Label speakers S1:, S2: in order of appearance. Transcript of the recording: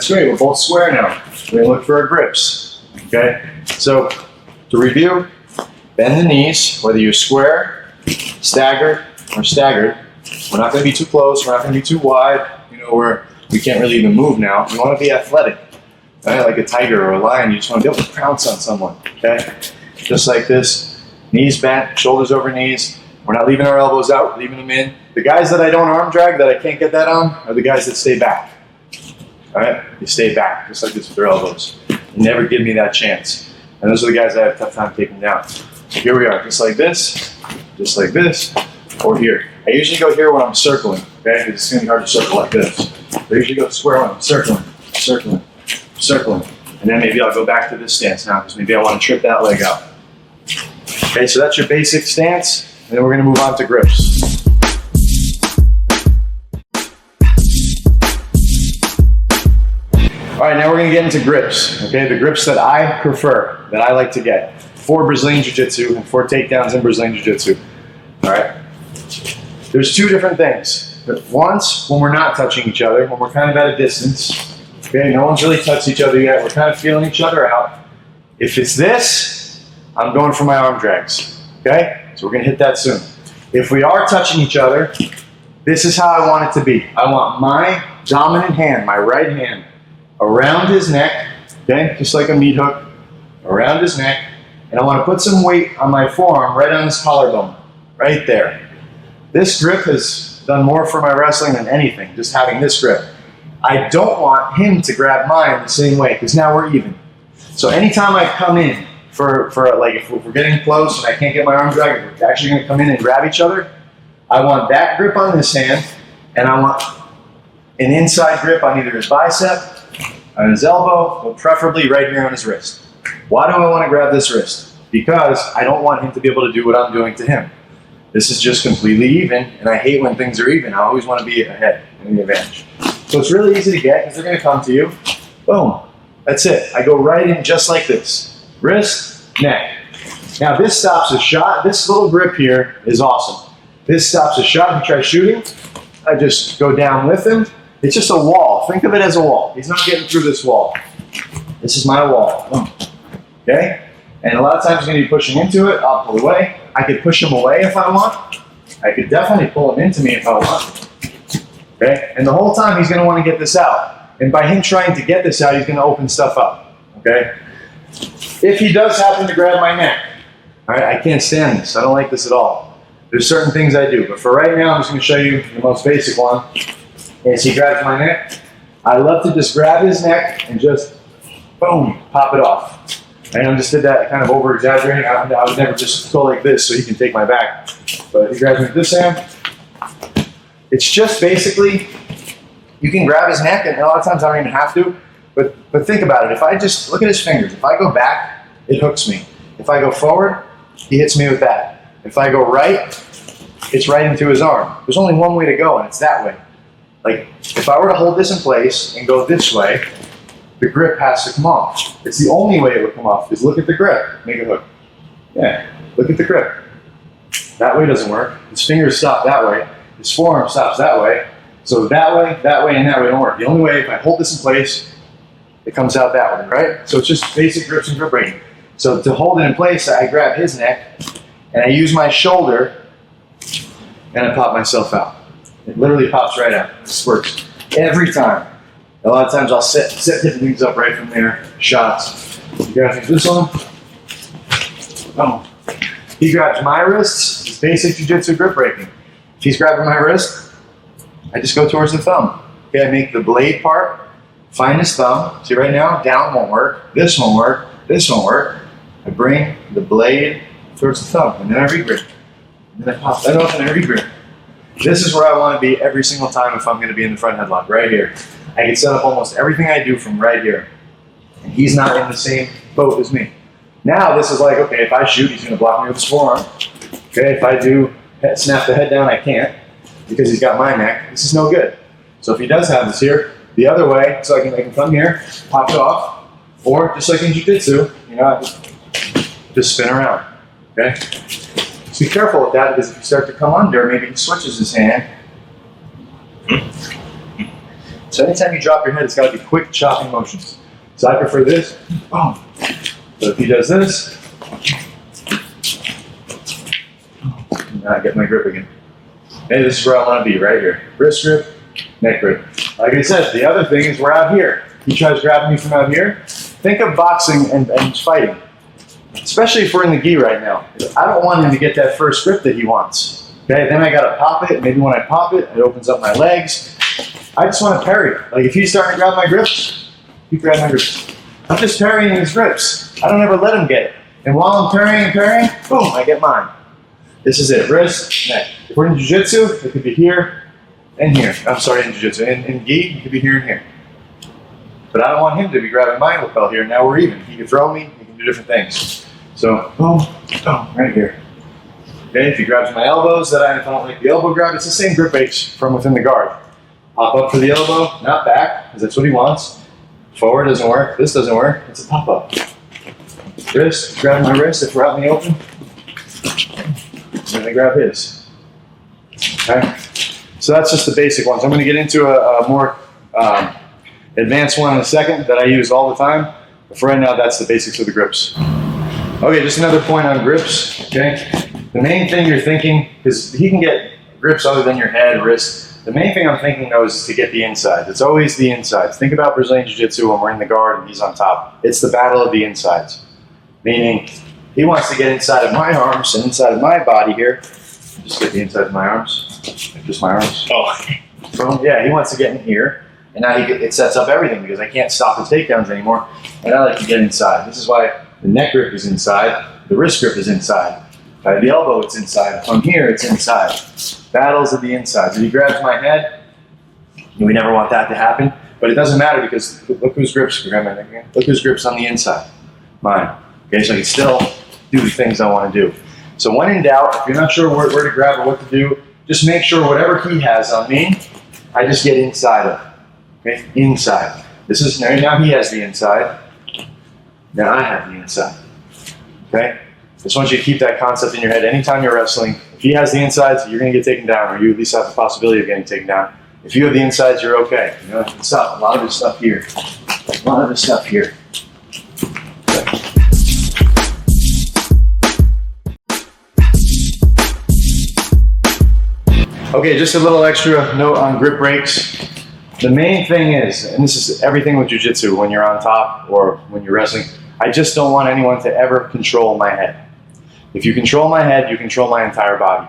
S1: That's great, we're both square now. We're gonna look for our grips, okay? So, to review, bend the knees, whether you're square, staggered, or staggered. We're not gonna be too close, we're not gonna be too wide, you know, where we can't really even move now. We wanna be athletic, right? Like a tiger or a lion, you just wanna be able to pounce on someone, okay? Just like this, knees bent, shoulders over knees. We're not leaving our elbows out, leaving them in. The guys that I don't arm drag, that I can't get that on, are the guys that stay back. All right, you stay back, just like this with their elbows. You never give me that chance. And those are the guys I have a tough time taking down. So here we are, just like this, or here. I usually go here when I'm circling, okay? It's gonna be hard to circle like this. I usually go square when I'm circling, circling, circling. And then maybe I'll go back to this stance now, because maybe I wanna trip that leg out. Okay, so that's your basic stance, and then we're gonna move on to grips. All right, now we're gonna get into grips, okay? The grips that I prefer, that I like to get for Brazilian Jiu-Jitsu and for takedowns in Brazilian Jiu-Jitsu, all right? There's two different things. Once, when we're not touching each other, when we're kind of at a distance, okay? No one's really touched each other yet. We're kind of feeling each other out. If it's this, I'm going for my arm drags, okay? So we're gonna hit that soon. If we are touching each other, this is how I want it to be. I want my dominant hand, my right hand, around his neck, okay, just like a meat hook, around his neck, and I want to put some weight on my forearm right on his collarbone, right there. This grip has done more for my wrestling than anything, just having this grip. I don't want him to grab mine the same way, because now we're even. So anytime I come in for like, if we're getting close and I can't get my arm drag, we're actually going to come in and grab each other, I want that grip on this hand, and I want an inside grip on either his bicep, on his elbow, but preferably right here on his wrist. Why do I want to grab this wrist? Because I don't want him to be able to do what I'm doing to him. This is just completely even, and I hate when things are even. I always want to be ahead in the advantage. So it's really easy to get, because they're going to come to you. Boom. That's it. I go right in just like this. Wrist, neck. Now this stops a shot. This little grip here is awesome. This stops a shot. If you try shooting, I just go down with him. It's just a wall. Think of it as a wall. He's not getting through this wall. This is my wall. Okay? And a lot of times he's going to be pushing into it. I'll pull away. I could push him away if I want. I could definitely pull him into me if I want. Okay? And the whole time he's going to want to get this out. And by him trying to get this out, he's going to open stuff up. Okay? If he does happen to grab my neck, all right, I can't stand this. I don't like this at all. There's certain things I do. But for right now, I'm just going to show you the most basic one. As he grabs my neck, I love to just grab his neck and just, boom, pop it off. And I just did that kind of over-exaggerating. I would never just go like this so he can take my back. But if he grabs me with this hand, it's just basically, you can grab his neck, and a lot of times I don't even have to, but think about it. If I just, look at his fingers. If I go back, it hooks me. If I go forward, he hits me with that. If I go right, it's right into his arm. There's only one way to go, and it's that way. Like, if I were to hold this in place and go this way, the grip has to come off. It's the only way it would come off, is look at the grip. Make it hook. Yeah, look at the grip. That way doesn't work. His fingers stop that way. His forearm stops that way. So that way, and that way don't work. The only way, if I hold this in place, it comes out that way, right? So it's just basic grips and grip breaking. So to hold it in place, I grab his neck, and I use my shoulder, and I pop myself out. It literally pops right out. This works every time. A lot of times I'll set different things up right from there. Shots. You grab this one. Boom. He grabs my wrists. It's basic jiu-jitsu grip breaking. If he's grabbing my wrist, I just go towards the thumb. Okay, I make the blade part, find his thumb. See right now, down won't work. This won't work. This won't work. I bring the blade towards the thumb, and then I regrip. And then I pop that off and I regrip. This is where I want to be every single time if I'm going to be in the front headlock, right here. I can set up almost everything I do from right here. And he's not in the same boat as me. Now this is like, okay, if I shoot, he's going to block me with his forearm. Okay, if I do snap the head down, I can't because he's got my neck. This is no good. So if he does have this here, the other way, so I can come here, pop it off, or just like in jiu-jitsu, you know, just spin around. Okay. So be careful with that, because if you start to come under, maybe he switches his hand. So anytime you drop your head, it's got to be quick chopping motions. So I prefer this. Boom. So if he does this, now I get my grip again. Hey, this is where I want to be, right here. Wrist grip, neck grip. Like I said, the other thing is we're out here. He tries grabbing me from out here. Think of boxing and fighting, especially if we're in the gi right now. I don't want him to get that first grip that he wants. Okay, then I gotta pop it. Maybe when I pop it, it opens up my legs. I just want to parry. Like if he's starting to grab my grips, he grabs my grips. I'm just parrying his grips. I don't ever let him get it. And while I'm parrying and parrying, boom, I get mine. This is it, wrist, neck. If we're in jiu-jitsu, it could be here and here. I'm sorry, in jiu-jitsu. In gi, it could be here and here. But I don't want him to be grabbing my lapel here. Now we're even. He can throw me, he can do different things. So, boom, boom, right here. Okay, if he grabs my elbows, if I don't like the elbow grab, it's the same grip base from within the guard. Pop up for the elbow, not back, because that's what he wants. Forward doesn't work, this doesn't work, it's a pop up. Wrist, grab my wrist if we're out in the open. And then I grab his. Okay, so that's just the basic ones. I'm going to get into a more advanced one in a second that I use all the time. But for right now, that's the basics of the grips. Okay, just another point on grips. Okay, the main thing you're thinking, because he can get grips other than your head, wrist. The main thing I'm thinking though is to get the insides. It's always the insides. Think about Brazilian Jiu-Jitsu when we're in the guard and he's on top. It's the battle of the insides. Meaning, he wants to get inside of my arms and inside of my body here. Just get the inside of my arms. Just my arms. Oh. So, yeah, he wants to get in here. And now it sets up everything because I can't stop the takedowns anymore. And I like to get inside. This is why the neck grip is inside. The wrist grip is inside. By the elbow, it's inside. From here, it's inside. Battles of the insides. If he grabs my head, we never want that to happen. But it doesn't matter because look whose grips. Look whose grips on the inside. Mine. Okay, so I can still do the things I want to do. So when in doubt, if you're not sure where to grab or what to do, just make sure whatever he has on me, I just get inside of it. Okay, inside. This is now he has the inside. Now I have the inside. Okay. Just want you to keep that concept in your head anytime you're wrestling. If he has the insides, you're going to get taken down, or you at least have the possibility of getting taken down. If you have the insides, you're okay. You know, it's not a lot of this stuff here. A lot of this stuff here. Okay, just a little extra note on grip breaks. The main thing is, and this is everything with jiu-jitsu when you're on top or when you're wrestling, I just don't want anyone to ever control my head. If you control my head, you control my entire body.